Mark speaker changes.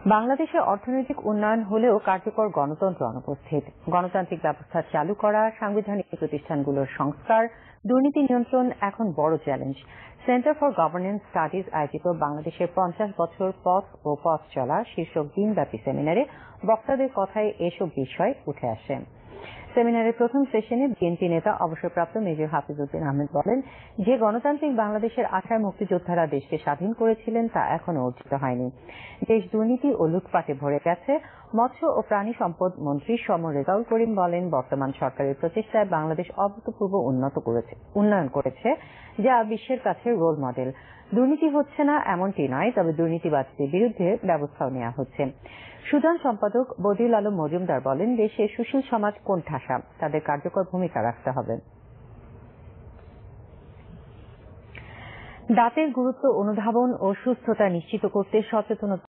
Speaker 1: বাংলাদেশে অর্থনৈতিক উন্নয়ন হলেও কার্যকর গণতন্ত্র অনুপস্থিত। গণতান্ত্রিক ব্যবস্থা চালু করা, সাংবিধানিক প্রতিষ্ঠানগুলোর সংস্কার, দুর্নীতি নিয়ন্ত্রণ এখন বড় challenge. Centre for governance studies আয়োজিত বাংলাদেশের 50 বছর পথ ও পথ চলা শীর্ষক দিনব্যাপী সেমিনারে বক্তাদের কথায় এসব বিষয় উঠে আসে। সেমিনারের প্রথম সেশনে বিএনপি নেতা অবসরপ্রাপ্ত মেজর হাফিজ উদ্দিন আহমেদ বলেন যে গণতান্ত্রিক বাংলাদেশের আশায় মুক্তিযোদ্ধারা দেশকে স্বাধীন করেছিলেন তা এখনো অর্জিত হয়নি। দেশ দুর্নীতি ও লুটপাটে ভরে গেছে। মৎস্য ও প্রাণী সম্পদ মন্ত্রী সমর রেজাউল করিম বলেন বর্তমান সরকারের প্রচেষ্টায় বাংলাদেশ অভূতপূর্ব উন্নয়ন করেছে, যা বিশ্বের কাছে রোল মডেল। দুর্নীতি হচ্ছে না এমনটি নয়, তবে দুর্নীতিবাজদের বিরুদ্ধে ব্যবস্থাও নেওয়া হচ্ছে। সুধান সম্পাদক বদিউল আলম মজুমদার বলেন দেশে সুশীল সমাজ কোণঠাসা, তাদের কার্যকর ভূমিকা রাখতে হবে। দাঁতের গুরুত্ব অনুধাবন ও সুস্থতা নিশ্চিত করতে সচেতনতা